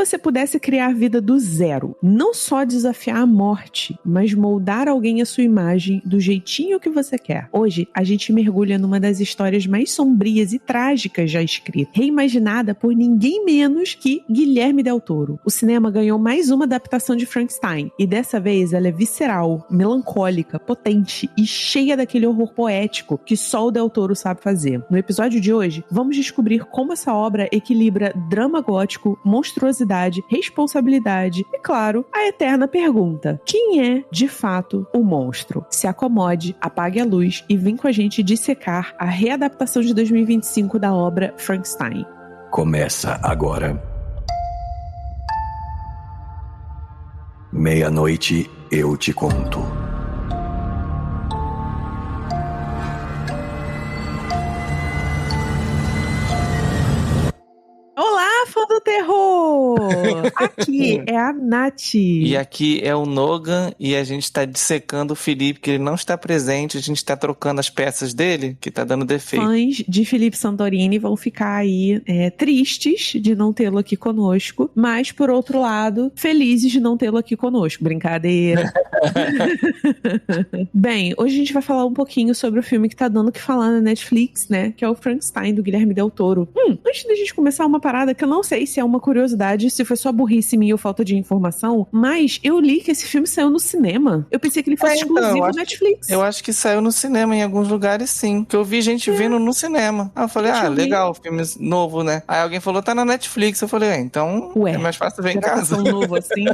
você pudesse criar a vida do zero, não só desafiar a morte, mas moldar alguém à sua imagem do jeitinho que você quer. Hoje, a gente mergulha numa das histórias mais sombrias e trágicas já escritas, reimaginada por ninguém menos que Guilherme Del Toro. O cinema ganhou mais uma adaptação de Frankenstein, e dessa vez ela é visceral, melancólica, potente e cheia daquele horror poético que só o Del Toro sabe fazer. No episódio de hoje, vamos descobrir como essa obra equilibra drama gótico, monstruosidade, responsabilidade e, claro, a eterna pergunta: quem é, de fato, o monstro? Se acomode, apague a luz e vem com a gente dissecar a readaptação de 2025 da obra Frankenstein. Começa agora. Meia-noite, eu te conto. Olá, fã do terror! Aqui é a Nath. E aqui é o Nogan e a gente tá dissecando o Felipe, que ele não está presente, a gente tá trocando as peças dele, que tá dando defeito. Fãs de Felipe Santorini vão ficar aí tristes de não tê-lo aqui conosco, mas, por outro lado, felizes de não tê-lo aqui conosco. Brincadeira. Bem, hoje a gente vai falar um pouquinho sobre o filme que tá dando o que falar na Netflix, né? Que é o Frankenstein, do Guilherme Del Toro. Antes da gente começar, uma parada que eu não sei se é uma curiosidade, se foi só burrice minha ou falta de informação, mas eu li que esse filme saiu no cinema. Eu pensei que ele fosse exclusivo Netflix. Eu acho que saiu no cinema em alguns lugares, sim. Que eu vi gente vindo no cinema. Aí eu falei, legal, filme novo, né? Aí alguém falou, tá na Netflix. Eu falei, então é mais fácil ver em casa. Novo assim?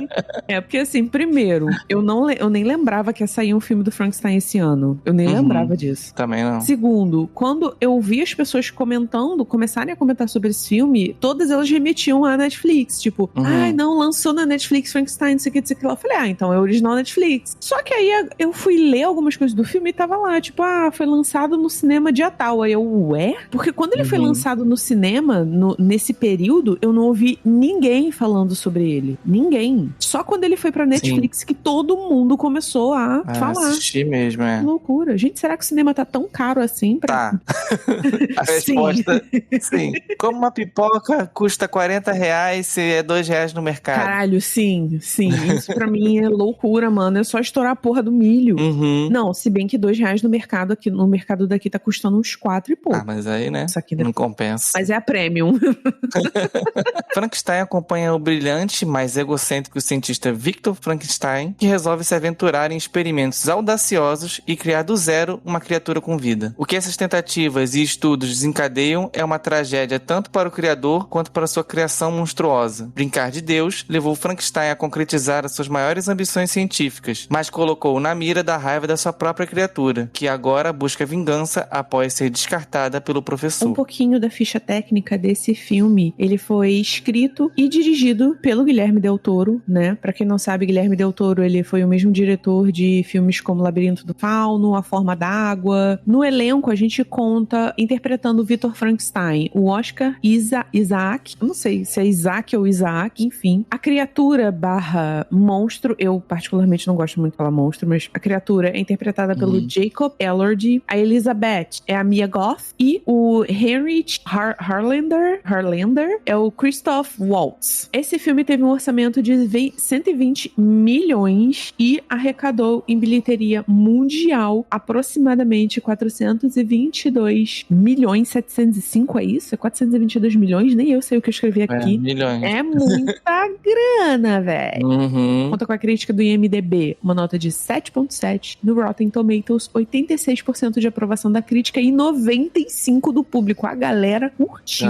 Porque assim, primeiro, eu nem lembrava que ia sair um filme do Frankenstein esse ano. Eu nem lembrava disso. Também não. Segundo, quando eu vi as pessoas começarem a comentar sobre esse filme, todas elas remetiam à Netflix. Tipo, não, lançou na Netflix Frankenstein, não sei o que, lá. Eu falei, então é original Netflix. Só que aí eu fui ler algumas coisas do filme e tava lá, tipo, foi lançado no cinema dia tal. Aí eu, Porque quando ele foi lançado no cinema, nesse período, eu não ouvi ninguém falando sobre ele. Ninguém. Só quando ele foi pra Netflix que todo mundo começou a falar. Assistir mesmo, Que loucura. Gente, será que o cinema tá tão caro assim? Tá. A resposta, sim. Como uma pipoca custa R$40 se é R$2 no mercado. Caralho, sim. Isso pra mim é loucura, mano. É só estourar a porra do milho. Não, se bem que R$2 no mercado aqui, no mercado daqui tá custando uns 4 e pouco. Mas aí, né? Isso aqui não compensa. Mas é a premium. Frankenstein acompanha o brilhante, mas egocêntrico cientista Victor Frankenstein, que resolve se aventurar em experimentos audaciosos e criar do zero uma criatura com vida. O que essas tentativas e estudos desencadeiam é uma tragédia tanto para o criador quanto para sua criação monstruosa. Brincar de Deus levou Frankenstein a concretizar as suas maiores ambições científicas, mas colocou-o na mira da raiva da sua própria criatura, que agora busca vingança após ser descartada pelo professor. Um pouquinho da ficha técnica desse filme. Ele foi escrito e dirigido pelo Guilherme Del Toro, né? Pra quem não sabe, Guilherme Del Toro, ele foi o mesmo diretor de filmes como Labirinto do Fauno, A Forma d'Água. No elenco, a gente conta, interpretando o Victor Frankenstein, o Oscar Isaac, eu não sei se é Isaac ou Isaac, enfim. A criatura / monstro, eu particularmente não gosto muito de falar monstro, mas a criatura é interpretada pelo Jacob Elordi. A Elizabeth é a Mia Goth e o Heinrich Harlander é o Christoph Waltz. Esse filme teve um orçamento de 120 milhões e arrecadou em bilheteria mundial aproximadamente 422 milhões 705, é isso? É 422 milhões? Nem eu sei o que eu escrevi aqui. Milhões. É muita grana, velho. Conta com a crítica do IMDb, uma nota de 7.7. No Rotten Tomatoes, 86% de aprovação da crítica e 95% do público. A galera curtiu.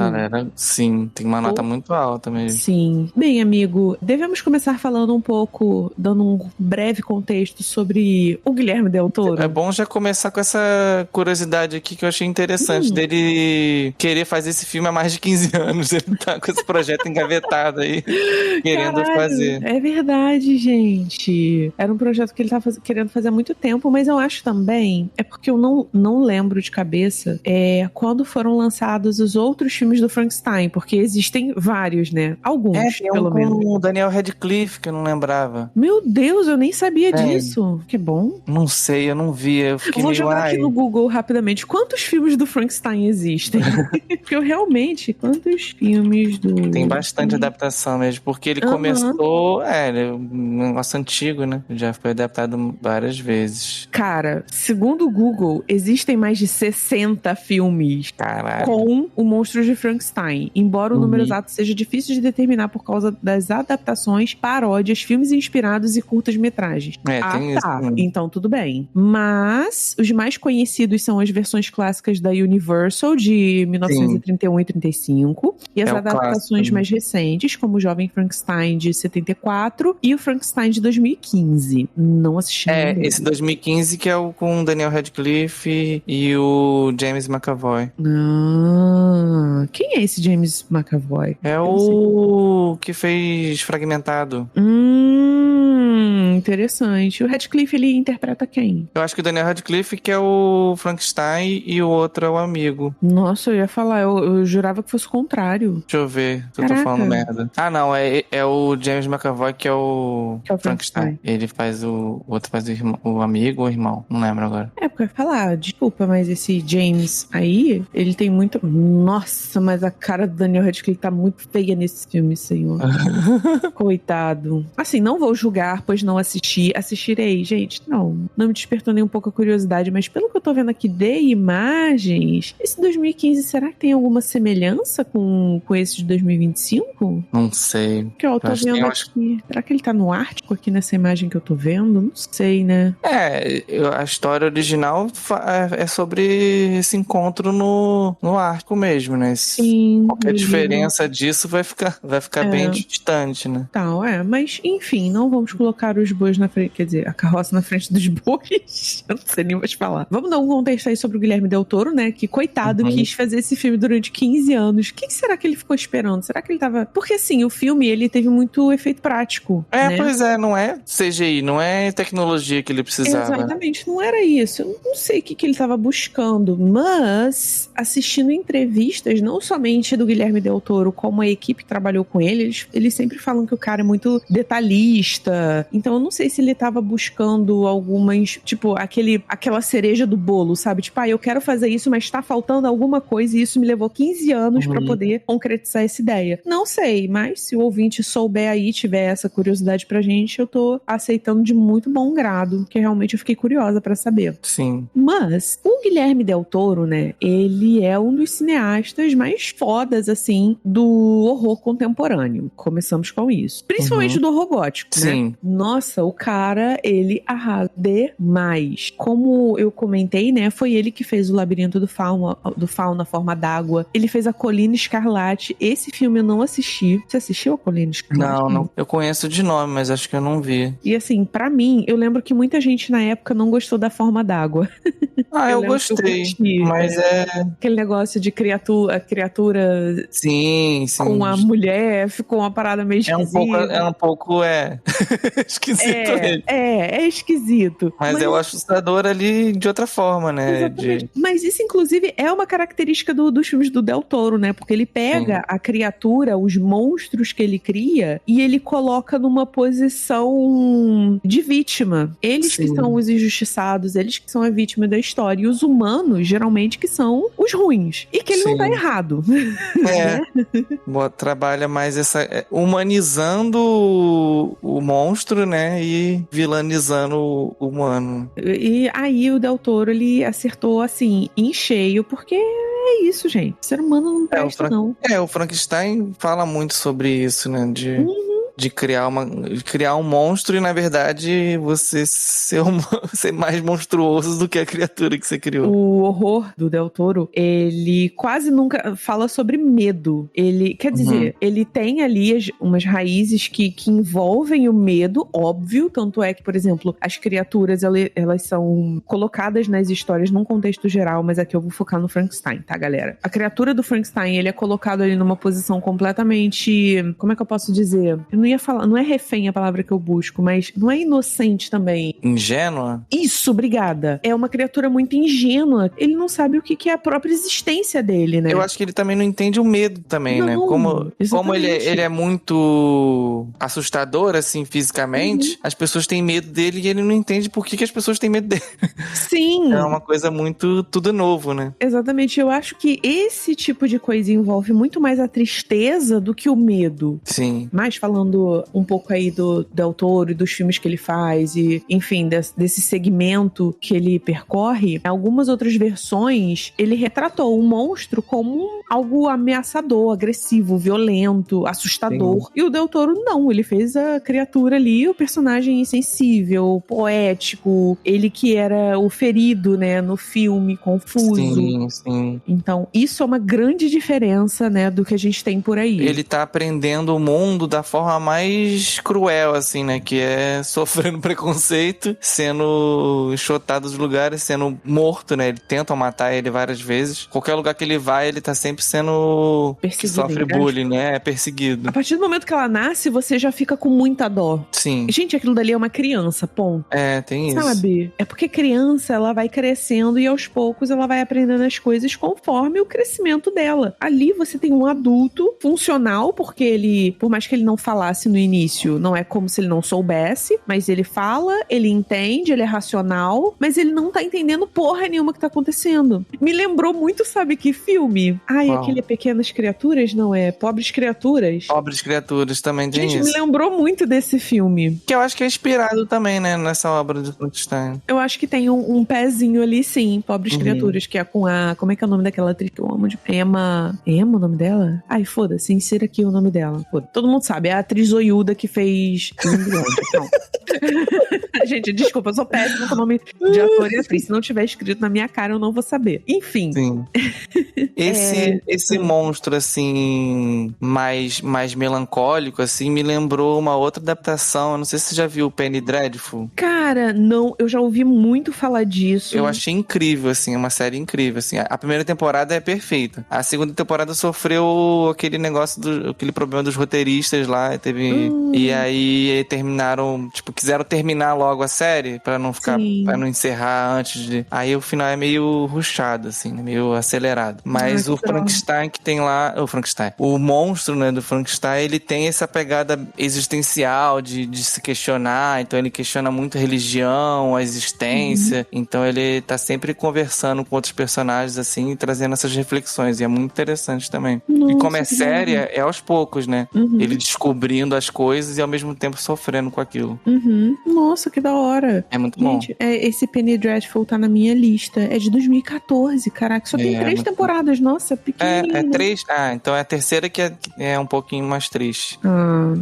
Sim, tem uma nota muito alta mesmo. Sim. Bem, amigo, devemos começar falando um pouco, dando um breve contexto sobre o Guilherme Del Toro. É bom já começar com essa curiosidade aqui que eu achei interessante dele querer fazer esse filme há mais de 15 anos. Ele tá com esse projeto engavetado aí, querendo fazer. É verdade, gente. Era um projeto que ele tava querendo fazer há muito tempo, mas eu acho também, é porque eu não lembro de cabeça, quando foram lançados os outros filmes do Frankenstein, porque existem vários, né? Alguns, pelo menos. Com o Daniel Radcliffe, que eu não lembrava. Meu Deus, eu nem sabia disso. Que bom. Não sei, eu não vi. Eu vou jogar aqui no Google rapidamente. Quantos filmes do Frankenstein existem? Porque eu realmente... Quantos filmes do... Tem bastante adaptação mesmo, porque ele começou, ele é um negócio antigo, né? Já foi adaptado várias vezes. Cara, segundo o Google, existem mais de 60 filmes com o Monstro de Frankenstein, embora o número exato seja difícil de determinar por causa das adaptações, paródias, filmes inspirados e curtas-metragens. Tem isso. Então tudo bem. Mas os mais conhecidos são as versões clássicas da Universal de 1931 e 35 e as adaptações mais recentes, como o Jovem Frankenstein de 74 e o Frankenstein de 2015. Não assisti nenhum. Esse 2015 que é o com o Daniel Radcliffe e o James McAvoy. Quem é esse James McAvoy? É o que fez Fragmentado. Interessante. O Radcliffe, ele interpreta quem? Eu acho que o Daniel Radcliffe que é o Frankenstein e o outro é o amigo. Nossa, eu ia falar, eu jurava que fosse o contrário. Deixa eu ver se eu tô falando merda. Não, é o James McAvoy que é o Frankenstein. Ele faz o outro faz o amigo ou o irmão, não lembro agora. Porque eu ia falar, desculpa, mas esse James aí, ele tem muito... Nossa, mas a cara do Daniel Radcliffe tá muito feia nesse filme, senhor. Coitado. Assim, não vou julgar, pois não assistirei, gente, não me despertou nem um pouco a curiosidade, mas pelo que eu tô vendo aqui de imagens, esse 2015, será que tem alguma semelhança com esse de 2025? Não sei. Porque eu tô vendo aqui, será que ele tá no Ártico aqui nessa imagem que eu tô vendo? Não sei, né? A história original é sobre esse encontro no Ártico mesmo, né? Sim. Qualquer diferença disso vai ficar bem distante, né? Mas enfim, não vamos colocar os bois na frente, quer dizer, a carroça na frente dos bois. Eu não sei nem mais falar. Vamos dar um contexto aí sobre o Guilherme Del Toro, né? Que, coitado, quis fazer esse filme durante 15 anos. O que será que ele ficou esperando? Será que ele tava... Porque, assim, o filme, ele teve muito efeito prático, né? Pois é, não é CGI, não é tecnologia que ele precisava. Exatamente, não era isso. Eu não sei o que ele tava buscando, mas assistindo entrevistas, não somente do Guilherme Del Toro, como a equipe que trabalhou com ele, eles sempre falam que o cara é muito detalhista. Então eu não sei se ele tava buscando algumas, tipo, aquela cereja do bolo, sabe? Tipo, eu quero fazer isso, mas tá faltando alguma coisa e isso me levou 15 anos pra poder concretizar essa ideia. Não sei, mas se o ouvinte souber aí, tiver essa curiosidade pra gente, eu tô aceitando de muito bom grado, porque realmente eu fiquei curiosa pra saber. Sim. Mas o Guilherme Del Toro, né, ele é um dos cineastas mais fodas, assim, do horror contemporâneo. Começamos com isso. Principalmente do horror gótico, né? Sim. Nossa, o cara, ele arrasa demais. Como eu comentei, né, foi ele que fez o Labirinto do Fauno, Forma d'Água. Ele fez a Colina Escarlate. Esse filme eu não assisti. Você assistiu a Colina Escarlate? Não. Eu conheço de nome, mas acho que eu não vi. E assim, pra mim, eu lembro que muita gente na época não gostou da Forma d'Água. Eu gostei, mas aquele negócio de criatura sim. com a mulher, ficou uma parada meio esquisita. É um pouco esquisito. É esquisito. Mas eu acho assustador ali de outra forma, né? Mas isso, inclusive, é uma característica dos filmes do Del Toro, né? Porque ele pega a criatura, os monstros que ele cria, e ele coloca numa posição de vítima. Eles que são os injustiçados, eles que são a vítima da história. E os humanos, geralmente, que são os ruins. E que ele não tá errado. Trabalha mais humanizando o monstro, né? E vilanizando o humano. E aí o Del Toro, ele acertou, assim, em cheio, porque é isso, gente. O ser humano não presta, não. O Frankenstein fala muito sobre isso, né? De criar um monstro e, na verdade, você ser mais monstruoso do que a criatura que você criou. O horror do Del Toro, ele quase nunca fala sobre medo. Ele, quer dizer, ele tem ali umas raízes que envolvem o medo, óbvio, tanto é que, por exemplo, as criaturas, elas são colocadas nas histórias num contexto geral, mas aqui eu vou focar no Frankenstein, tá, galera? A criatura do Frankenstein, ele é colocado ali numa posição completamente, como é que eu posso dizer? Eu não ia falar, não é refém a palavra que eu busco, mas não é inocente também. Ingênua? Isso, obrigada. É uma criatura muito ingênua. Ele não sabe o que é a própria existência dele, né? Eu acho que ele também não entende o medo também, não, né? Como ele é muito assustador, assim, fisicamente, as pessoas têm medo dele e ele não entende por que as pessoas têm medo dele. Sim. É uma coisa muito tudo novo, né? Exatamente. Eu acho que esse tipo de coisa envolve muito mais a tristeza do que o medo. Sim. Mas falando um pouco aí do Del Toro e dos filmes que ele faz e, enfim, desse segmento que ele percorre, em algumas outras versões, ele retratou o monstro como algo ameaçador, agressivo, violento, assustador. Sim. E o Del Toro, não. Ele fez a criatura ali, o personagem insensível, poético, ele que era o ferido, né, no filme, confuso. Sim, sim. Então, isso é uma grande diferença, né, do que a gente tem por aí. Ele tá aprendendo o mundo da forma mais cruel, assim, né, que é sofrendo preconceito, sendo enxotado dos lugares, sendo morto, né, tentam matar ele várias vezes. Qualquer lugar que ele vai, ele tá sempre sendo... perseguido, que sofre bullying, né, é perseguido. A partir do momento que ela nasce, você já fica com muita dó. Sim. Gente, aquilo dali é uma criança, ponto. É, tem isso. Sabe? É porque criança, ela vai crescendo e aos poucos ela vai aprendendo as coisas conforme o crescimento dela. Ali você tem um adulto funcional, porque ele, por mais que ele não falasse no início, não é como se ele não soubesse, mas ele fala, ele entende, ele é racional, mas ele não tá entendendo porra nenhuma que tá acontecendo. Me lembrou muito, sabe que filme? Ai, Qual? Aquele Pequenas Criaturas, não é? Pobres Criaturas. Pobres Criaturas também tem Gente, isso. me lembrou muito desse filme. Que eu acho que é inspirado também, né, nessa obra de Frankenstein. Eu acho que tem um pezinho ali, sim, Pobres Criaturas, que é com a... Como é que é o nome daquela atriz que eu amo? Emma o nome dela? Ai, foda-se, insira aqui o nome dela. Foda. Todo mundo sabe, é a atriz zoiuda que fez... Gente, desculpa, eu sou péssima com o nome de ator e atriz. Se não tiver escrito na minha cara, eu não vou saber. Enfim. Sim. Esse monstro, assim, mais melancólico, assim, me lembrou uma outra adaptação. Eu não sei se você já viu o Penny Dreadful. Cara, não. Eu já ouvi muito falar disso. Eu achei incrível, assim, uma série incrível, assim. A primeira temporada é perfeita. A segunda temporada sofreu aquele negócio, aquele problema dos roteiristas lá. E aí terminaram, tipo, quiseram terminar logo a série pra não ficar, pra não encerrar antes de... Aí o final é meio rushado, assim, meio acelerado. Mas o Frankenstein que tem lá... O monstro, né, do Frankenstein, ele tem essa pegada existencial de se questionar. Então ele questiona muito a religião, a existência. Então ele tá sempre conversando com outros personagens, assim, e trazendo essas reflexões. E é muito interessante também. Nossa, e como é série, é aos poucos, né? Ele descobrindo as coisas e ao mesmo tempo sofrendo com aquilo. Nossa, que da hora. É muito bom. Gente, esse Penny Dreadful tá na minha lista. É de 2014, caraca. Só tem 3 temporadas. Nossa, pequenininho. É 3? Ah, então é a terceira que é um pouquinho mais triste.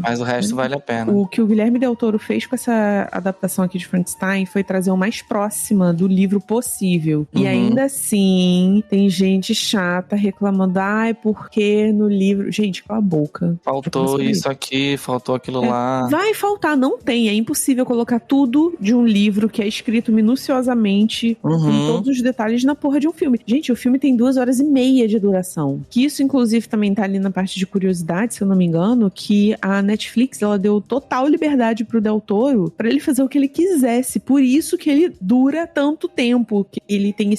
Mas o resto vale a pena. O que o Guilherme Del Toro fez com essa adaptação aqui de Frankenstein foi trazer o mais próxima do livro possível. E ainda assim, tem gente chata reclamando, porque no livro... Gente, cala a boca. Faltou isso aqui, faltou aquilo lá. Vai faltar, não tem. É impossível colocar tudo de um livro que é escrito minuciosamente, com todos os detalhes na porra de um filme. Gente, o filme tem 2h30 de duração. Que isso, inclusive, também tá ali na parte de curiosidade, se eu não me engano, que a Netflix, ela deu total liberdade pro Del Toro pra ele fazer o que ele quisesse. Por isso que ele dura tanto tempo. Que ele tem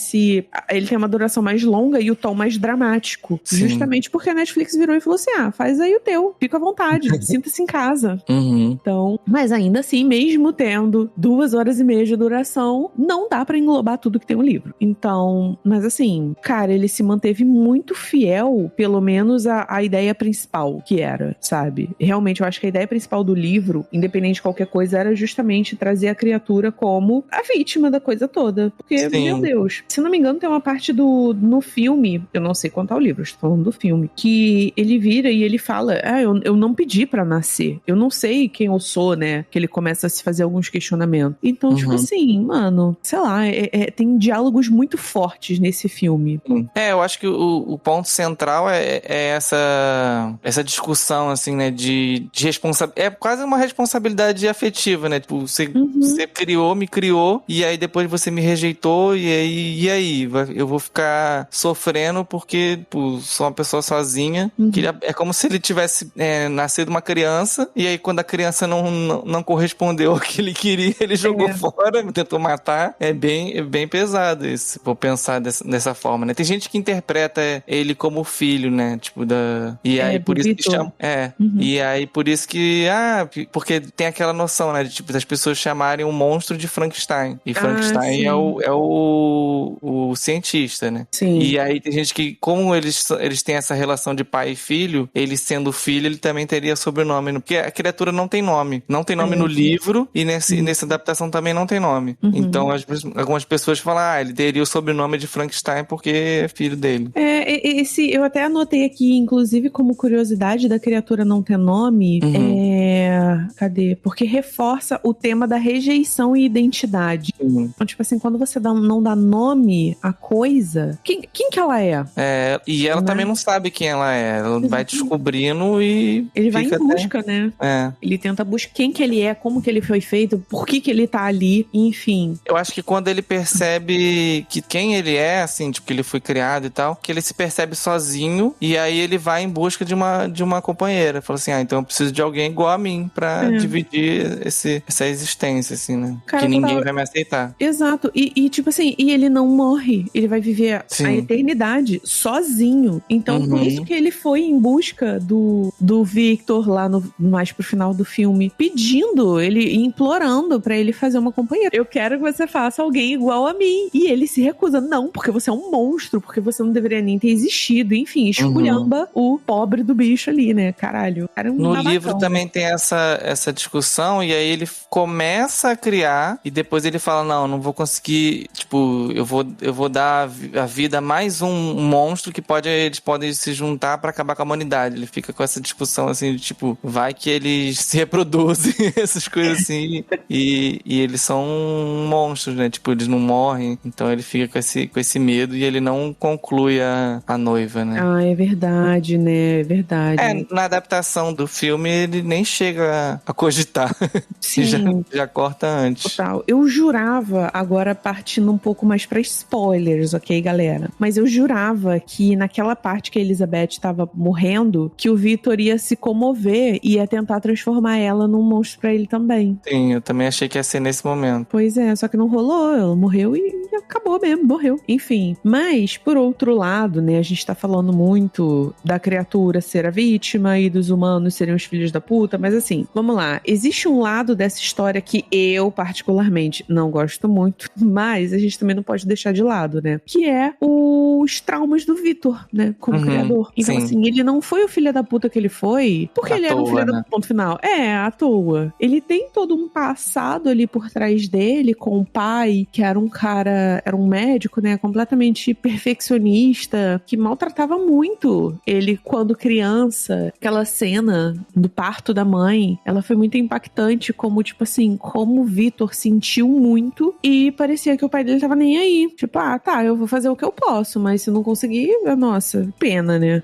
uma duração mais longa e o tom mais dramático. Sim. Justamente porque a Netflix virou e falou assim, faz aí o teu. Fica à vontade. Sinta-se em casa. Então, mas ainda assim, mesmo tendo 2h30 de duração, não dá pra englobar tudo que tem no livro. Então, mas assim, cara, ele se manteve muito fiel, pelo menos a ideia principal que era, sabe? Realmente, eu acho que a ideia principal do livro, independente de qualquer coisa, era justamente trazer a criatura como a vítima da coisa toda. Porque, meu Deus, se não me engano, tem uma parte no filme, eu não sei quanto ao livro, estou falando do filme, que ele vira e ele fala, eu não pedi pra nascer, eu não sei quem eu sou, né? Que ele começa a se fazer alguns questionamentos. Então, tipo assim, mano, sei lá, tem diálogos muito fortes nesse filme. Eu acho que o ponto central é essa discussão, assim, né, de responsabilidade. É quase uma responsabilidade afetiva, né? Tipo, você Você me criou, e aí depois você me rejeitou, e aí? Eu vou ficar sofrendo porque sou uma pessoa sozinha. Que é como se ele tivesse nascido uma criança, e aí quando a criança não correspondeu ao que ele queria, ele jogou fora, tentou matar. É bem pesado isso, vou pensar dessa forma, né? Tem gente que interpreta ele como filho, né? Tipo, e aí por isso que chama... E aí por isso que... porque tem aquela noção, né? De, tipo, das pessoas chamarem o monstro de Frankenstein. E Frankenstein é o cientista, né? Sim. E aí tem gente que, como eles têm essa relação de pai e filho, ele sendo filho, ele também teria sobrenome. Porque a criatura não tem nome. Não tem nome no livro, e nessa adaptação também não tem nome. Então, algumas pessoas falam, ele teria o sobrenome de Frankenstein porque é filho dele. Eu até anotei aqui, inclusive, como curiosidade da criatura não ter nome, cadê? Porque reforça o tema da rejeição e identidade. Então, tipo assim, quando você não dá nome à coisa, quem que ela é? E ela também não sabe quem ela é. Ela vai descobrindo e ele vai em busca, né? Ele tenta buscar quem que ele é, como que ele foi feito, por que ele tá ali, enfim. Eu acho que quando ele percebe que quem ele é, assim, tipo, que ele foi criado e tal, que ele se percebe sozinho, e aí ele vai em busca de uma companheira. Fala assim, então eu preciso de alguém igual a mim pra dividir essa existência, assim, né? Cara, que ninguém vai me aceitar. Exato. E tipo assim, ele não morre. Ele vai viver a eternidade sozinho. Então, por isso que ele foi em busca do Victor lá mais pro final do filme, pedindo, ele implorando pra ele fazer uma companheira. Eu quero que você faça alguém igual a mim. E ele se recusa. Não, porque você é um monstro, porque você não deveria nem ter existido. Enfim, esculhamba o pobre do bicho ali, né? Caralho. No livro também tem essa discussão, e aí ele começa a criar, e depois ele fala, não vou conseguir, tipo, eu vou dar a vida a mais um monstro que eles podem se juntar pra acabar com a humanidade. Ele fica com essa discussão, assim, de tipo, vai que eles se reproduzem, essas coisas assim, e eles são monstros, né? Tipo, eles não morrem, então ele fica com esse medo, e ele não conclui a noiva, né? É verdade, né? É verdade. Na adaptação do filme, ele nem chega a cogitar. Sim. já corta antes. Total. Eu jurava, agora partindo um pouco mais pra spoilers, ok, galera? Mas eu jurava que naquela parte que a Elizabeth tava morrendo, que o Victor ia se comover e ia tentar transformar ela num monstro pra ele também. Sim, eu também achei que ia ser nesse momento. Pois é, só que não rolou. Ela morreu e acabou mesmo, morreu. Enfim. Mas, por outro lado, né, a gente tá falando muito da criatura ser a vítima e dos humanos serem os filhos da puta, mas assim, vamos lá. Existe um lado dessa história que eu, particularmente, não gosto muito, mas a gente também não pode deixar de lado, né? Que é os traumas do Victor, né? Como criador. Então, assim, ele não foi o filho da puta que ele foi porque ele era um filho da puta, ponto final. À toa. Ele tem todo um passado ali por trás dele, com o pai, que era um médico, né? Completamente perfeccionista, que maltratava muito ele quando criança. Aquela cena do parto da mãe, ela foi muito impactante, como, tipo assim, como o Victor sentiu muito e parecia que o pai dele tava nem aí. Tipo, eu vou fazer o que eu posso, mas se não conseguir, nossa, pena, né?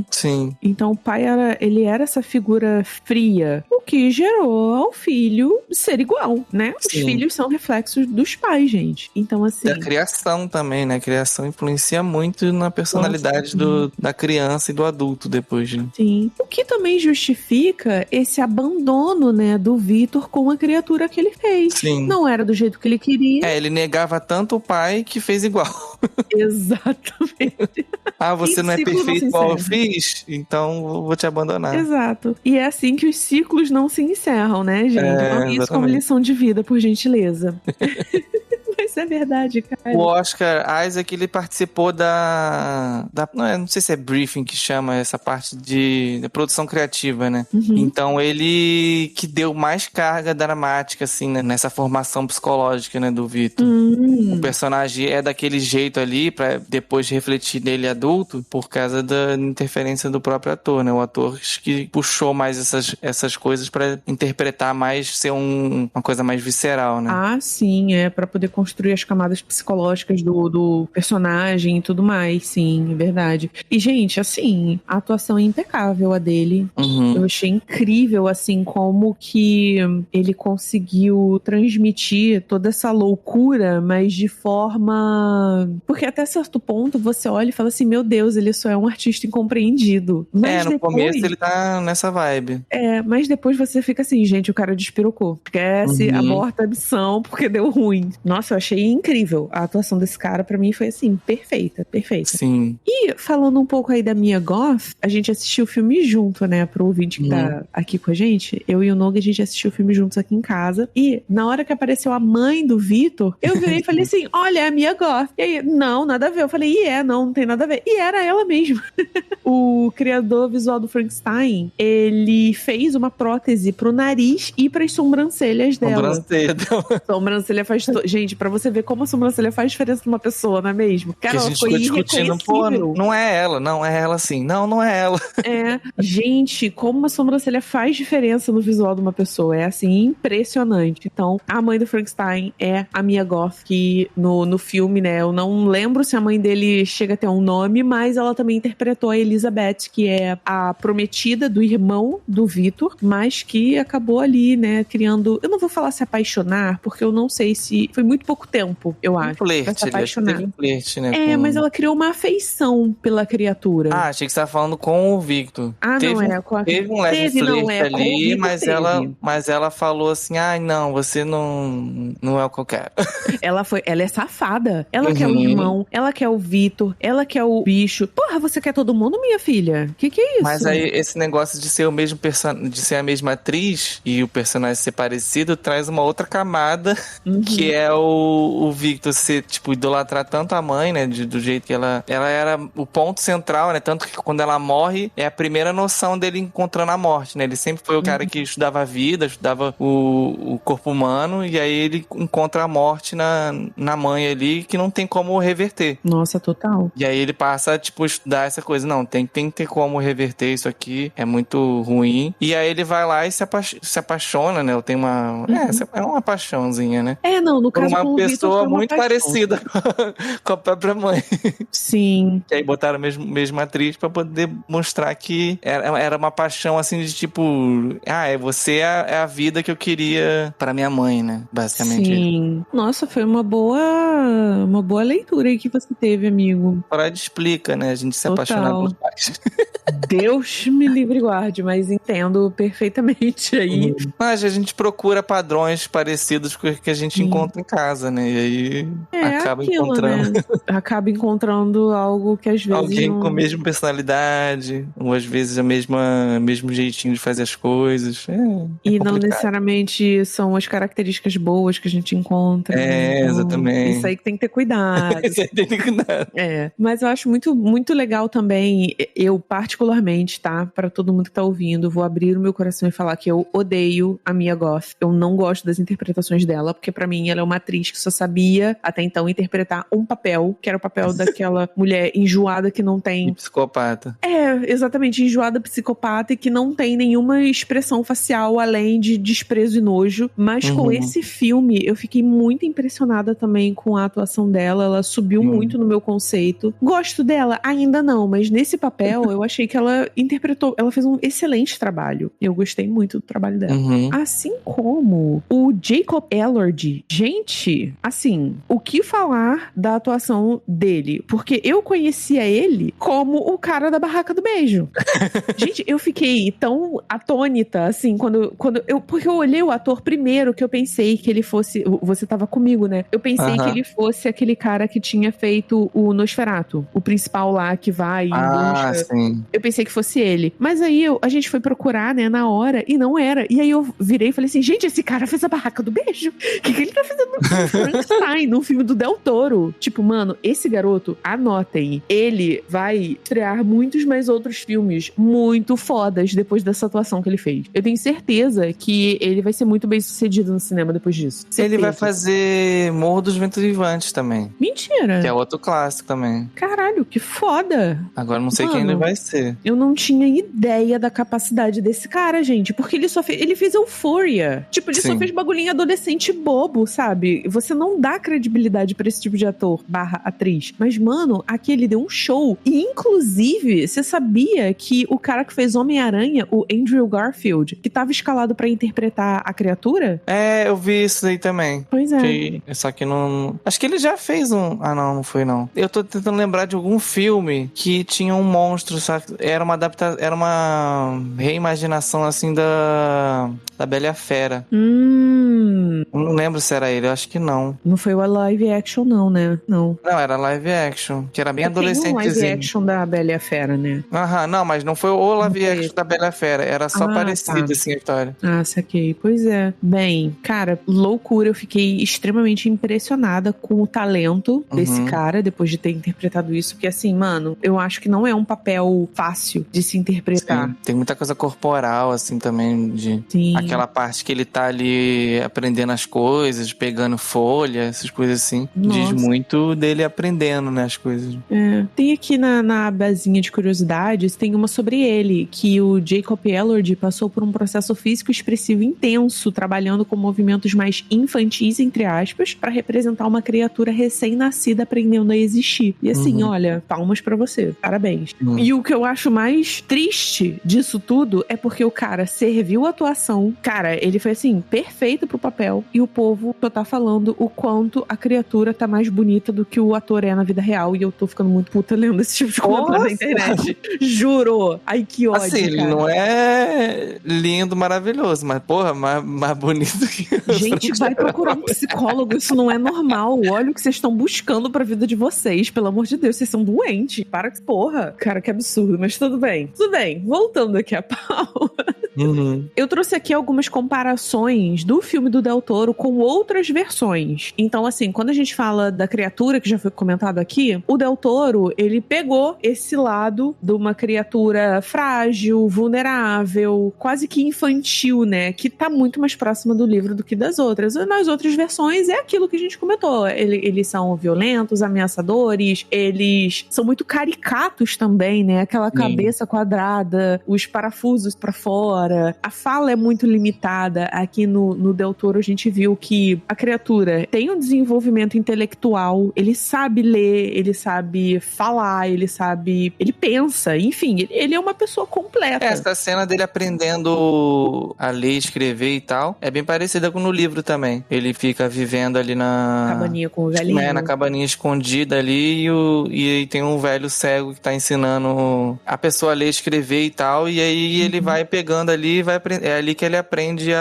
Sim. Então o pai ele era essa figura fria, o que gerou ao filho ser igual, né? Os filhos são reflexos dos pais, gente. Então, assim... Da criação também, né? A criação influencia muito na personalidade da criança e do adulto depois, né? Sim. O que também justifica esse abandono, né, do Victor com a criatura que ele fez. Sim. Não era do jeito que ele queria. Ele negava tanto o pai que fez igual. Exatamente. Você não é perfeito igual eu fiz? Então vou te abandonar. Exato. E é assim que os ciclos não se encerram, né, gente? Então, isso como lição de vida, por gentileza. Mas é verdade, cara. O Oscar Isaac, ele participou não sei se é briefing que chama essa parte de produção criativa, né? Então ele que deu mais carga dramática, assim, né? Nessa formação psicológica, né, do Victor. O personagem é daquele jeito ali, pra depois refletir nele adulto, por causa da interferência do próprio ator, né? O ator que puxou mais essas coisas pra interpretar mais, ser uma coisa mais visceral, né? Sim, pra poder construir construir as camadas psicológicas do personagem e tudo mais, sim, é verdade. E, gente, assim, a atuação é impecável, a dele. Eu achei incrível, assim, como que ele conseguiu transmitir toda essa loucura, mas de forma... Porque até certo ponto você olha e fala assim, meu Deus, ele só é um artista incompreendido. Mas no depois... começo ele tá nessa vibe. Mas depois você fica assim, gente, o cara despirocou. Esquece, aborta a missão porque deu ruim. Nossa, eu achei incrível. A atuação desse cara, pra mim, foi assim, perfeita. Sim. E falando um pouco aí da Mia Goth, a gente assistiu o filme junto, né? Pro ouvinte que tá aqui com a gente. Eu e o Noga, a gente assistiu o filme juntos aqui em casa. E na hora que apareceu a mãe do Vitor, eu virei e falei assim, olha, é a Mia Goth. E aí, não, nada a ver. Eu falei, não tem nada a ver. E era ela mesma. O criador visual do Frankenstein, ele fez uma prótese pro nariz e pras sobrancelhas dela. Sobrancelha faz... Gente, pra você ver como a sobrancelha faz diferença numa pessoa, não é mesmo? Cara, que a gente ficou discutindo, pô, não é ela sim. Não é ela. Gente, como uma sobrancelha faz diferença no visual de uma pessoa. É, assim, impressionante. Então, a mãe do Frankenstein é a Mia Goth, que no filme, né, eu não lembro se a mãe dele chega a ter um nome, mas ela também interpretou a Elizabeth, que é a prometida do irmão do Vitor, mas que acabou ali, né, criando... Eu não vou falar se apaixonar, porque eu não sei se... Foi muito pouco tempo, eu acho. Flerte, pra se apaixonar. teve um flerte, né? Mas ela criou uma afeição pela criatura. Achei que você tava falando com o Victor. Teve um leve flerte ali, mas ela falou assim, não, você não é o que eu quero. Ela é safada. Ela quer o irmão, ela quer o Vitor, ela quer o bicho. Porra, você quer todo mundo, minha filha? Que é isso? Mas aí, esse negócio de ser o mesmo de ser a mesma atriz e o personagem ser parecido, traz uma outra camada, que é o Victor ser, tipo, idolatrar tanto a mãe, né, do jeito que ela era o ponto central, né, tanto que quando ela morre, é a primeira noção dele encontrando a morte, né, ele sempre foi o cara que estudava a vida, estudava o corpo humano, e aí ele encontra a morte na mãe ali, que não tem como reverter. Nossa, total. E aí ele passa a, tipo, estudar essa coisa, não, tem que ter como reverter isso aqui, é muito ruim. E aí ele vai lá e se apaixona, né, eu tenho uma... É uma paixãozinha, né? No caso, por uma pessoa muito parecida com a própria mãe. Sim. E aí botaram a mesma atriz pra poder mostrar que era uma paixão, assim, de tipo... você é a vida que eu queria pra minha mãe, né? Basicamente. Sim. Nossa, foi uma boa leitura aí que você teve, amigo. Freud explica, né? A gente se apaixonar pelos pais. Deus me livre e guarde, mas entendo perfeitamente aí. Mas a gente procura padrões parecidos com o que a gente encontra em casa, né? E aí acaba encontrando. Né? Acaba encontrando algo que às vezes. Alguém com a mesma personalidade, ou às vezes mesmo jeitinho de fazer as coisas. E não necessariamente são as características boas que a gente encontra. Então, exatamente. Isso aí que tem que ter cuidado. Isso aí tem que ter cuidado. Mas eu acho muito, muito legal também, eu particularmente, tá? Pra todo mundo que tá ouvindo, vou abrir o meu coração e falar que eu odeio a Mia Goth. Eu não gosto das interpretações dela, porque pra mim ela é uma atriz que só sabia, até então, interpretar um papel, que era o papel daquela mulher enjoada que não tem... Psicopata. Exatamente, enjoada, psicopata e que não tem nenhuma expressão facial além de desprezo e nojo. Mas com esse filme, eu fiquei muito impressionada também com a atuação dela. Ela subiu muito no meu conceito. Gosto dela? Ainda não, mas nesse papel eu achei que ela interpretou, ela fez um excelente trabalho. Eu gostei muito do trabalho dela. Assim como o Jacob Elordi. Gente, assim, o que falar da atuação dele? Porque eu conhecia ele como o cara da Barraca do Beijo. Gente, eu fiquei tão atônita, assim, porque eu olhei o ator primeiro, que eu pensei que ele fosse... Você tava comigo, né? Eu pensei que ele fosse aquele cara que tinha feito o Nosferatu, o principal lá que vai e busca. Sim. Eu pensei que fosse ele. Mas aí a gente foi procurar, né, na hora, e não era. E aí eu virei e falei assim, gente, esse cara fez a Barraca do Beijo. O que ele tá fazendo no Frankenstein, no filme do Del Toro? Tipo, mano, esse garoto, anotem, ele vai estrear muitos mais outros filmes muito fodas depois dessa atuação que ele fez. Eu tenho certeza que ele vai ser muito bem sucedido no cinema depois disso. Certeza. Ele vai fazer Morro dos Ventos vivo antes também. Mentira! Que é outro clássico também. Caralho, que foda! Agora não sei quem ele vai ser. Eu não tinha ideia da capacidade desse cara, gente. Porque ele fez Euphoria. Tipo, ele só fez bagulhinho adolescente bobo, sabe? Você não dá credibilidade pra esse tipo de ator / atriz. Mas, mano, aqui ele deu um show. E, inclusive, você sabia que o cara que fez Homem-Aranha, o Andrew Garfield, que tava escalado pra interpretar a criatura? É, eu vi isso aí também. Pois é. Só que não... Acho que ele já fez um... Ah, não foi não. Eu tô tentando lembrar de algum filme que tinha um monstro, sabe? Era uma adaptação... Era uma reimaginação, assim, da Bela e a Fera. Não lembro se era ele, eu acho que não. Não foi o live action, não, né? Não. Não, era live action, que era bem adolescentezinho. Tem um live action da Bela e a Fera, né? Aham, não, mas não foi o live action da Bela e a Fera, era só parecido, assim, a história. Ah, saquei. Pois é. Bem, cara, loucura. Eu fiquei extremamente impressionada com o talento desse cara, depois de ter interpretado isso, porque assim, mano, eu acho que não é um papel fácil de se interpretar. Sim, tem muita coisa corporal, assim, também, de... Sim. Aquela parte que ele tá ali aprendendo as coisas, pegando folha, essas coisas assim. Nossa. Diz muito dele aprendendo, né, as coisas. É. Tem aqui na abazinha de curiosidades, tem uma sobre ele, que o Jacob Elord passou por um processo físico expressivo intenso, trabalhando com movimentos mais infantis, entre aspas, pra representar uma criatura recém-nascida aprendendo a existir. E assim, olha, palmas pra você. Parabéns. E o que eu acho mais triste disso tudo é porque o cara serviu a atuação. Cara, ele foi assim, perfeito pro papel. E o povo só tá falando o quanto a criatura tá mais bonita do que o ator é na vida real. E eu tô ficando muito puta lendo esse tipo de comentário na internet. Juro. Ai, que ódio, assim, ele cara. não é lindo, maravilhoso, mas, porra, mais bonito que... Gente, vai procurar um psicólogo. Isso não é normal. Olha o que vocês estão buscando pra vida de vocês. Pelo amor de Deus, vocês são doentes. Para que porra. Cara, que absurdo. Mas tudo bem. Tudo bem. Voltando aqui a pau. Eu trouxe aqui algumas comparações do filme do Del Toro com outras versões. Então, assim, quando a gente fala da criatura, que já foi comentado aqui, o Del Toro, ele pegou esse lado de uma criatura frágil, vulnerável, quase que infantil, né? Que tá muito mais próxima do livro do que das outras. Nas outras versões, é aquilo que a gente comentou. Eles são violentos, ameaçadores, eles são muito caricatos também, né? Aquela cabeça quadrada, os parafusos pra fora. A fala é muito limitada. Aqui no Del Toro a gente viu que a criatura tem um desenvolvimento intelectual, ele sabe ler, ele sabe falar, ele pensa, enfim, ele é uma pessoa completa. Essa cena dele aprendendo a ler, escrever e tal, é bem parecida com no livro também. Ele fica vivendo ali na cabaninha com o velhinho. Na cabaninha escondida ali e tem um velho cego que tá ensinando a pessoa a ler, escrever e tal, e aí ele vai pegando ali, é ali que ele aprende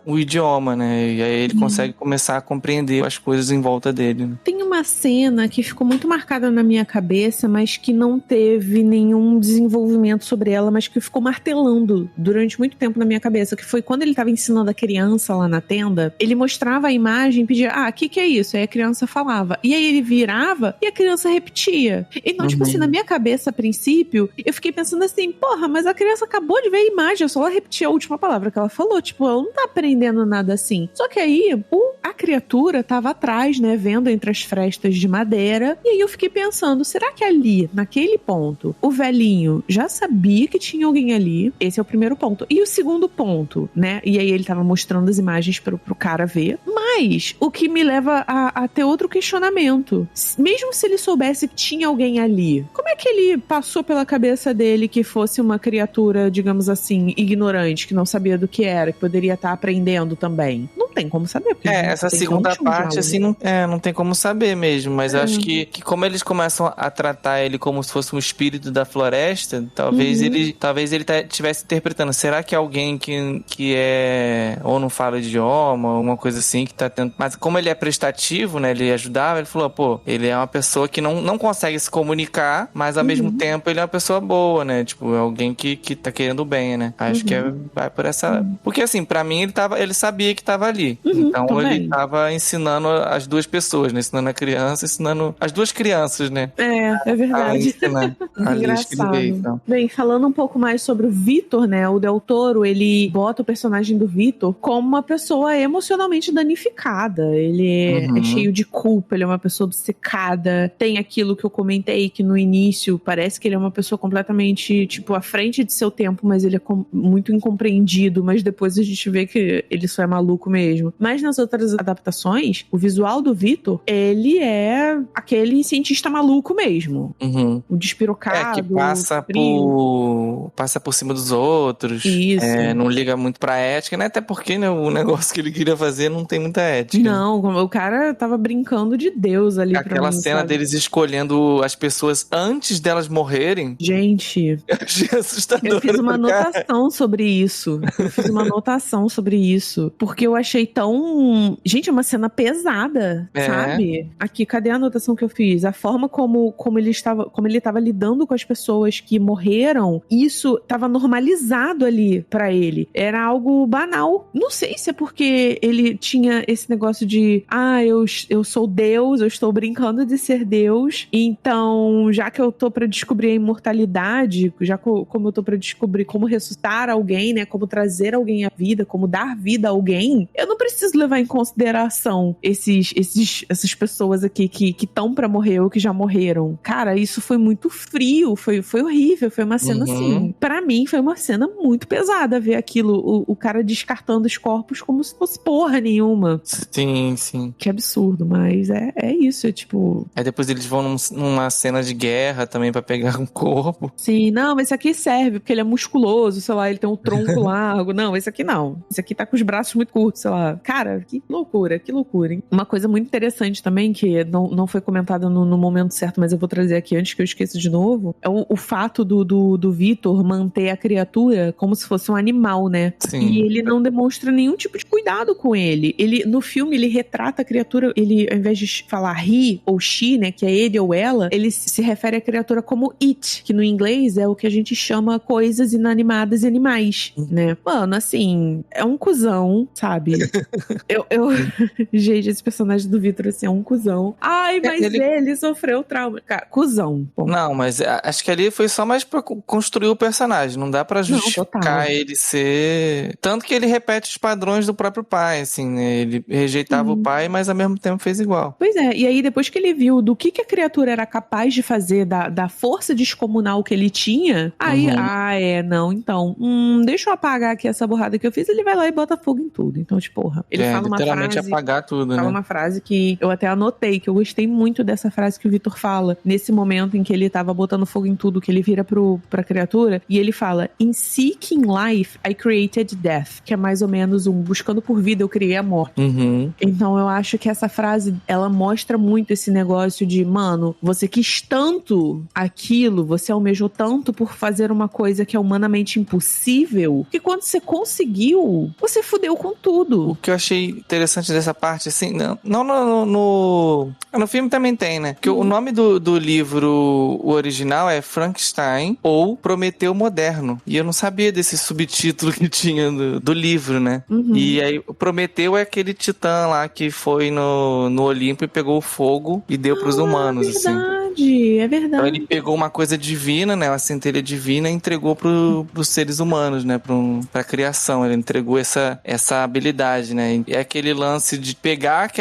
o idioma, né? E aí ele consegue começar a compreender as coisas em volta dele. Né? Tem uma cena que ficou muito marcada na minha cabeça, mas que não teve nenhum desenvolvimento sobre ela, mas que ficou martelando durante muito tempo na minha cabeça, que foi quando ele tava ensinando a criança lá na tenda, ele mostrava a imagem e pedia, o que é isso? Aí a criança falava. E aí ele virava e a criança repetia. Então, tipo assim, na minha cabeça, a princípio, eu fiquei pensando assim, porra, mas a criança acabou de ver a imagem, só ela repetir a última palavra que ela falou, tipo, ela não tá aprendendo nada assim. Só que aí, a criatura tava atrás, né, vendo entre as frestas de madeira, e aí eu fiquei pensando, será que ali, naquele ponto, o velhinho já sabia que tinha alguém ali? Esse é o primeiro ponto. E o segundo ponto, né, e aí ele tava mostrando as imagens pro cara ver, mas o que me leva a ter outro questionamento, mesmo se ele soubesse que tinha alguém ali, como é que ele passou pela cabeça dele que fosse uma criatura, digamos assim, ignorante, que não sabia do que era, que poderia estar aprendendo também? Não tem como saber. Essa segunda parte, assim, não tem como saber mesmo, mas eu acho que como eles começam a tratar ele como se fosse um espírito da floresta, talvez ele estivesse interpretando, será que é alguém que é, ou não fala idioma, ou alguma coisa assim, que tá tendo, mas como ele é prestativo, né, ele ajudava, ele falou, pô, ele é uma pessoa que não consegue se comunicar, mas ao mesmo tempo ele é uma pessoa boa, né, tipo, é alguém que tá querendo bem, né, acho que vai por essa, porque assim, pra mim ele sabia que tava ali, ali. Então ele tava ensinando as duas pessoas, né? Ensinando a criança, ensinando as duas crianças, né? É verdade. Engraçado. Então. Bem, falando um pouco mais sobre o Vitor, né? O Del Toro, ele bota o personagem do Vitor como uma pessoa emocionalmente danificada. Ele é cheio de culpa, ele é uma pessoa obcecada. Tem aquilo que eu comentei, que no início parece que ele é uma pessoa completamente, tipo, à frente de seu tempo, mas ele é muito incompreendido, mas depois a gente vê que ele só é maluco mesmo. Mas nas outras adaptações, o visual do Vitor, ele é aquele cientista maluco mesmo. O despirocado. Que passa por cima dos outros. Isso. Não liga muito pra ética, né? Até porque, né, o negócio que ele queria fazer não tem muita ética. Não, o cara tava brincando de Deus ali. Aquela cena deles escolhendo as pessoas antes delas morrerem. Gente, eu achei assustador. Eu fiz uma anotação sobre isso. Porque eu achei tão... Gente, é uma cena pesada, sabe? Aqui, cadê a anotação que eu fiz? A forma como ele estava lidando com as pessoas que morreram, isso estava normalizado ali pra ele. Era algo banal. Não sei se é porque ele tinha esse negócio de eu sou Deus, eu estou brincando de ser Deus, então já que eu tô pra descobrir a imortalidade, como eu tô pra descobrir como ressuscitar alguém, né, como trazer alguém à vida, como dar vida a alguém, eu não preciso levar em consideração essas pessoas aqui que estão pra morrer ou que já morreram. Cara, isso foi muito frio, foi horrível, foi uma cena assim, pra mim foi uma cena muito pesada ver aquilo, o cara descartando os corpos como se fosse porra nenhuma. Sim, sim. Que absurdo, mas é isso, é tipo... Aí depois eles vão numa cena de guerra também pra pegar um corpo. Sim, não, mas esse aqui serve, porque ele é musculoso, sei lá, ele tem um tronco largo. Não, esse aqui não. Esse aqui tá com os braços muito curtos, sei lá. Cara, que loucura, hein? Uma coisa muito interessante também, que não foi comentada no momento certo, mas eu vou trazer aqui antes que eu esqueça de novo, é o fato do Vitor manter a criatura como se fosse um animal, né? Sim. E ele não demonstra nenhum tipo de cuidado com ele. No filme, ele retrata a criatura, ele, ao invés de falar he ou she, né, que é ele ou ela, ele se refere à criatura como it, que no inglês é o que a gente chama coisas inanimadas e animais, né? Mano, assim, é um cuzão, sabe? Gente, esse personagem do Vitor, assim, é um cuzão. Ai, mas ele sofreu trauma. Cara, cuzão. Bom. Não, mas acho que ali foi só mais pra construir o personagem. Não dá pra justificar ele ser... Tanto que ele repete os padrões do próprio pai, assim, né? Ele rejeitava o pai, mas ao mesmo tempo fez igual. Pois é, e aí depois que ele viu do que a criatura era capaz de fazer, da força descomunal que ele tinha, aí, então, deixa eu apagar aqui essa borrada que eu fiz, ele vai lá e bota fogo em tudo. Então, tipo, porra, ele fala uma frase... apagar tudo, fala uma frase que eu até anotei, que eu gostei muito dessa frase que o Vitor fala, nesse momento em que ele tava botando fogo em tudo, que ele vira pra criatura, e ele fala, in seeking life, I created death, que é mais ou menos buscando por vida, eu criei a morte. Então, eu acho que essa frase, ela mostra muito esse negócio de, mano, você quis tanto aquilo, você almejou tanto por fazer uma coisa que é humanamente impossível, que quando você conseguiu, você fudeu com tudo. O que eu achei interessante dessa parte, assim, no filme também tem, né? Porque o nome do livro, o original é Frankenstein ou Prometeu Moderno. E eu não sabia desse subtítulo que tinha do livro, né? E aí, o Prometeu é aquele titã lá que foi no Olimpo e pegou o fogo e deu pros humanos, assim. É verdade. Então ele pegou uma coisa divina, né? Uma centelha divina e entregou pros seres humanos, né? Pra criação. Ele entregou essa habilidade, né? É aquele lance de pegar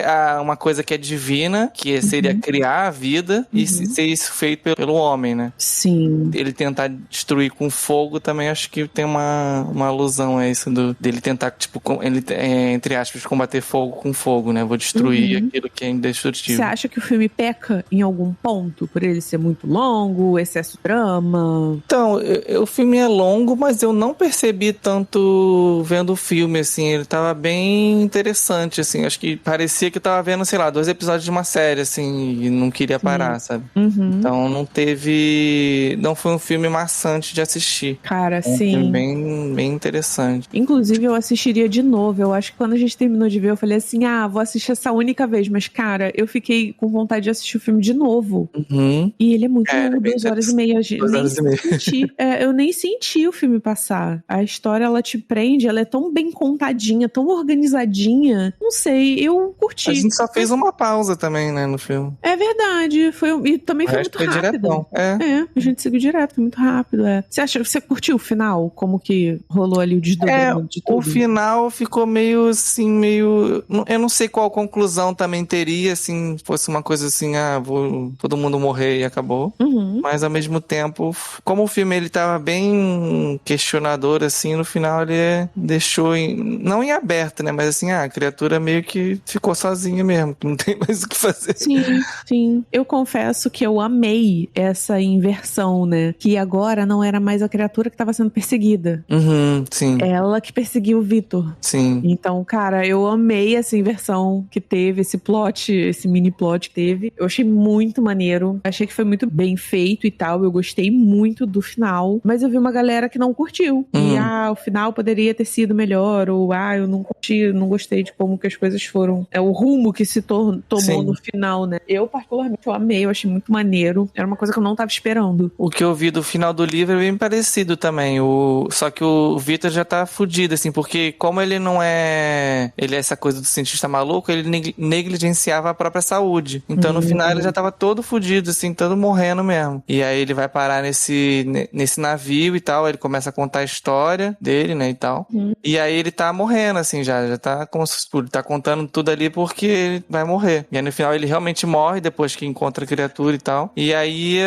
uma coisa que é divina, que seria criar a vida, e ser isso feito pelo homem, né? Sim. Ele tentar destruir com fogo também, acho que tem uma alusão a isso dele tentar, tipo, entre aspas, combater fogo com fogo, né? Vou destruir aquilo que é indestrutível. Você acha que o filme peca em algum ponto? Por ele ser muito longo, excesso de drama? Então, o filme é longo, mas eu não percebi tanto vendo o filme, assim, ele tava bem interessante, assim, acho que parecia que eu tava vendo, sei lá, 2 episódios de uma série, assim, e não queria parar, sabe? Então não foi um filme maçante de assistir. Cara, um sim. Filme bem interessante. Inclusive, eu assistiria de novo, eu acho que quando a gente terminou de ver, eu falei assim, vou assistir essa única vez, mas cara, eu fiquei com vontade de assistir o filme de novo. E ele é muito longo, bem 2 horas e meia. 2 horas e meia. Eu nem senti o filme passar. A história, ela te prende, ela é tão bem contadinha, tão organizadinha. Não sei, eu curti. A gente só fez uma pausa também, né, no filme. É verdade. E também foi muito rápido. Diretão. A gente seguiu direto, foi muito rápido. Você curtiu o final? Como que rolou ali o desdobramento de tudo? O final ficou meio assim, eu não sei qual conclusão também teria, assim, fosse uma coisa assim, vou todo mundo morrer e acabou. Mas ao mesmo tempo, como o filme ele tava bem questionador, assim, no final ele deixou não em aberto, né? Mas assim, a criatura meio que ficou sozinha mesmo, não tem mais o que fazer. Sim. Eu confesso que eu amei essa inversão, né? Que agora não era mais a criatura que tava sendo perseguida. Sim. Ela que perseguiu o Vitor. Sim. Então, cara, eu amei essa inversão que teve, esse plot, esse mini plot que teve. Eu achei muito maneiro. Achei que foi muito bem feito e tal. Eu gostei muito do final. Mas eu vi uma galera que não curtiu. E, o final poderia ter sido melhor. Ou, eu não curti, não gostei de como que as coisas foram. É o rumo que se tomou no final, né? Eu, particularmente, eu amei. Eu achei muito maneiro. Era uma coisa que eu não tava esperando. O que eu vi do final do livro é bem parecido também. Só que o Vitor já tá fudido, assim, porque como ele não é... Ele é essa coisa do cientista maluco, ele negligenciava a própria saúde. Então, no final, ele já tava todo fudido, assim, todo morrendo mesmo. E aí ele vai parar nesse navio e tal, ele começa a contar a história dele, né, e tal. E aí ele tá morrendo, assim, já tá como se ele tá contando tudo ali porque ele vai morrer. E aí no final ele realmente morre depois que encontra a criatura e tal. E aí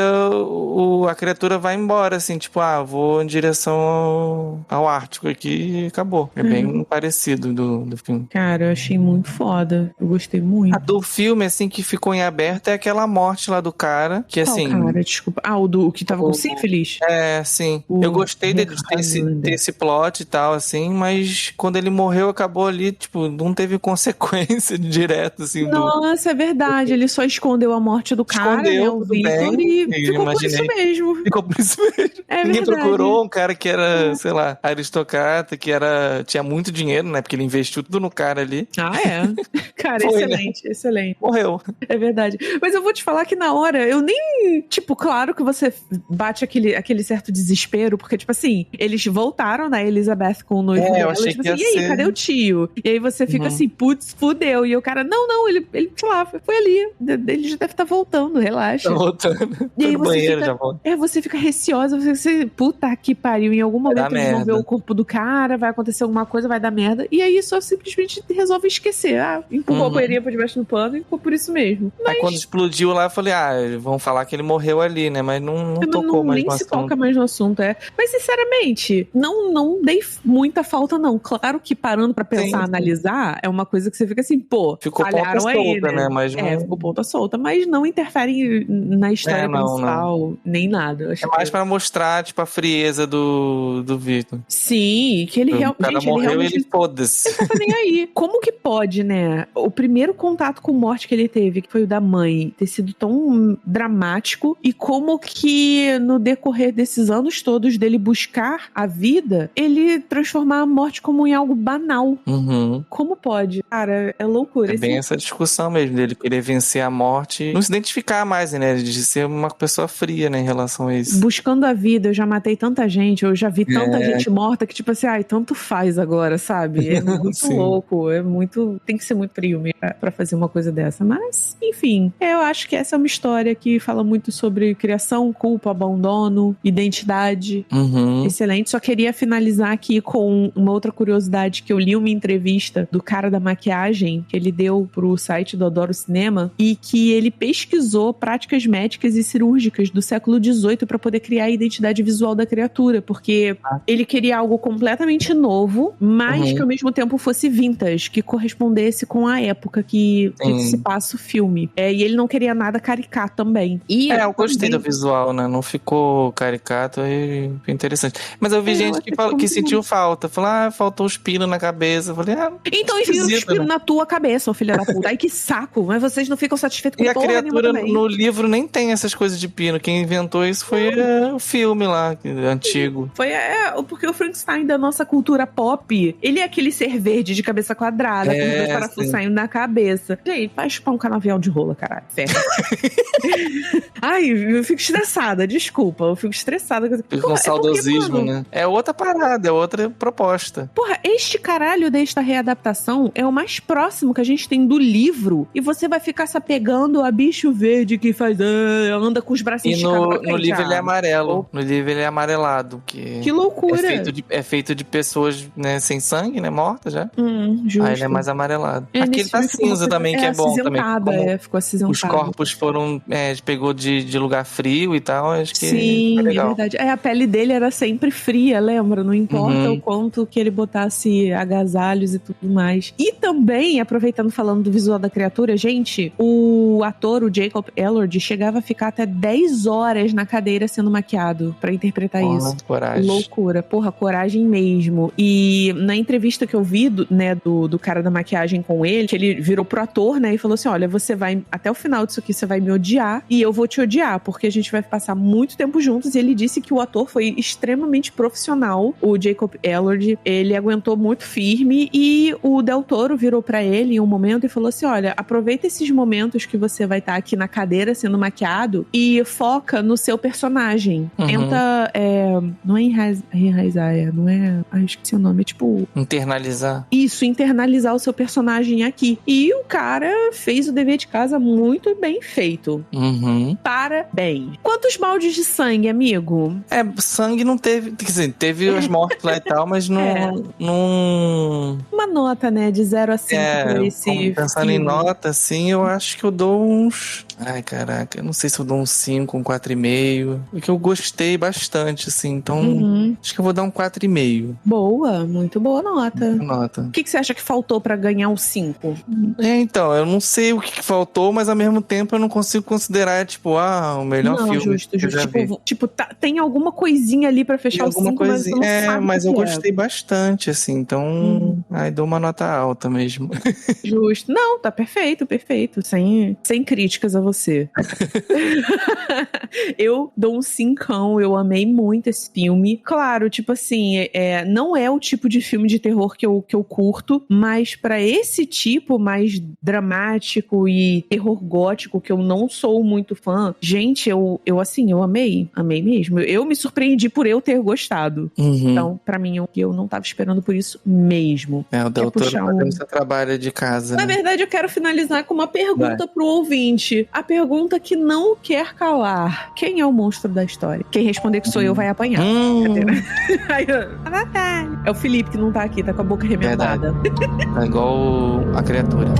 a criatura vai embora, assim, tipo, vou em direção ao Ártico aqui e acabou. É bem parecido do filme. Cara, eu achei muito foda. Eu gostei muito. A do filme, assim, que ficou em aberto é aquela morte lá do cara, que assim... Qual cara? Desculpa. O que tava com sífilis? Sim. Eu gostei de ter esse plot e tal, assim, mas quando ele morreu, acabou ali, tipo, não teve consequência direto, assim. Nossa, é verdade. Ele só escondeu a morte do cara, né? O Vitor, e ficou por isso mesmo. Ficou por isso mesmo. Ninguém procurou um cara que era, sei lá, aristocrata, que tinha muito dinheiro, né? Porque ele investiu tudo no cara ali. Cara, excelente. Morreu. É verdade. Mas eu vou te falar que na hora, eu nem... Tipo, claro que você bate aquele certo desespero, porque, tipo assim, eles voltaram na Elizabeth com o noivo dela. Eu achei tipo que assim, ia e aí, ser... cadê o tio? E aí você fica assim, putz, fudeu. E o cara, não, ele sei lá, foi ali. Ele já deve estar voltando, relaxa. Tá voltando. E aí você fica receosa, você, puta que pariu, em algum momento eles vão ver o corpo do cara, vai acontecer alguma coisa, vai dar merda. E aí só simplesmente resolve esquecer. Empurrou a poeirinha pra debaixo do pano e ficou por isso mesmo. Mas... Aí quando explodiu lá, eu falei, vão falar que ele morreu ali, né? Mas não tocou mais no assunto. Nem se toca mais no assunto, Mas, sinceramente, não dei muita falta, não. Claro que parando pra pensar, analisar, é uma coisa que você fica assim, pô, ficou falharam ponta aí, solta, né? Mas ficou ponta solta, mas não interfere na história principal, nem nada. É mais pra mostrar, tipo, a frieza do Vitor. Sim, que ele realmente... O cara morreu e ele foda-se. Ele não tá nem aí. Como que pode, né? O primeiro contato com morte que ele teve, que foi o da mãe, ter sido tão dramático, e como que no decorrer desses anos todos dele buscar a vida, ele transformar a morte como em algo banal. Como pode? Cara, é loucura. É bem essa discussão mesmo, dele querer vencer a morte e não se identificar mais, né? De ser uma pessoa fria, né, em relação a isso. Buscando a vida, eu já matei tanta gente, eu já vi tanta gente morta que tipo assim, tanto faz agora, sabe? É muito louco, tem que ser muito frio mesmo pra fazer uma coisa dessa. Mas, enfim, eu acho que essa é uma história que fala muito sobre criação, culpa, abandono, identidade. Excelente. Só queria finalizar aqui com uma outra curiosidade, que eu li uma entrevista do cara da maquiagem que ele deu pro site do Adoro Cinema, e que ele pesquisou práticas médicas e cirúrgicas do século XVIII para poder criar a identidade visual da criatura, porque ele queria algo completamente novo, mas que ao mesmo tempo fosse vintage, que correspondesse com a época que se passa o filme. E ele não queria nada caricato também. E eu gostei do visual, né? Não ficou caricato e foi interessante. Mas eu vi gente que sentiu falta. Falou, faltou os pinos na cabeça. Eu falei, então enfia os pinos na tua cabeça, ô filha da puta. Ai, que saco. Mas vocês não ficam satisfeitos com porra nenhuma também. E a criatura no livro nem tem essas coisas de pino. Quem inventou isso foi o filme lá, antigo. Foi porque o Frankenstein da nossa cultura pop, ele é aquele ser verde de cabeça quadrada, com os parafusos saindo na cabeça. Gente, vai chupar um canavial de rola, caralho. Ferro. Ai, eu fico estressada, desculpa. Eu fico estressada. Fica com saudosismo, né? É outra parada, é outra proposta. Porra, este caralho desta readaptação é o mais próximo que a gente tem do livro. E você vai ficar se apegando a bicho verde que faz... anda com os bracinhos esticados pra frente. No livro ele é amarelo. No livro ele é amarelado. Que loucura. É feito de pessoas, né, sem sangue, né? Mortas já. Justo. Aí ele é mais amarelado. Aqui ele tá cinza também, que é bom também. Ficou acinzentada. Os corpos foram... pegou de lugar frio e tal, acho que sim, é legal. É verdade. A pele dele era sempre fria, lembra? Não importa o quanto que ele botasse agasalhos e tudo mais. E também, aproveitando falando do visual da criatura, gente, o ator, o Jacob Elord, chegava a ficar até 10 horas na cadeira sendo maquiado pra interpretar isso. Coragem. Loucura. Porra, coragem mesmo. E na entrevista que eu vi, do cara da maquiagem com ele, que ele virou pro ator, né, e falou assim, olha, você vai, até o final disso aqui, você vai me odiar e eu vou te odiar, porque a gente vai passar muito tempo juntos. E ele disse que o ator foi extremamente profissional, o Jacob Elord. Ele aguentou muito firme e o Del Toro virou pra ele em um momento e falou assim, olha, aproveita esses momentos que você vai estar aqui na cadeira sendo maquiado e foca no seu personagem. Tenta, não é enraizar, não é... esqueci o nome, é tipo... Internalizar. Isso, internalizar o seu personagem aqui. E o cara fez o dever de casa muito bem feito. Parabéns. Quantos baldes de sangue, amigo? Sangue não teve... Quer dizer, teve as mortes lá e tal, mas não... Uma nota, né? De 0 a 5 pra esse pensando filme. em nota, assim, eu acho que eu dou uns... Ai, caraca, eu não sei se eu dou um 5, um 4,5. Porque eu gostei bastante, assim, então... Acho que eu vou dar um 4,5. Boa, muito boa nota. Nota. O que você acha que faltou pra ganhar um 5? Então, eu não sei o que faltou, mas ao mesmo tempo eu não consigo considerar, tipo, o melhor filme. Justo. Tipo, tem alguma coisinha ali pra fechar o 5, mas você não sabe mas eu gostei bastante, assim, então... Aí dou uma nota alta mesmo. Justo. Não, tá perfeito. Sem críticas a você. Eu dou um 5, eu amei muito esse filme. Claro, tipo assim, não é o tipo de filme de terror que eu curto, mas pra esse tipo mais dramático e terror gótico, que eu não sou muito fã, gente, eu amei mesmo. Eu me surpreendi por eu ter gostado. Então, pra mim, eu não tava esperando por isso mesmo. O Del Toro fazendo seu trabalho de casa. Na verdade, eu quero finalizar com uma pergunta pro ouvinte. A pergunta que não quer calar. Quem é o monstro da história? Quem responder que sou eu vai apanhar. A Natália. É o Felipe que não tá aqui, tá com a boca remendada. É igual a criatura.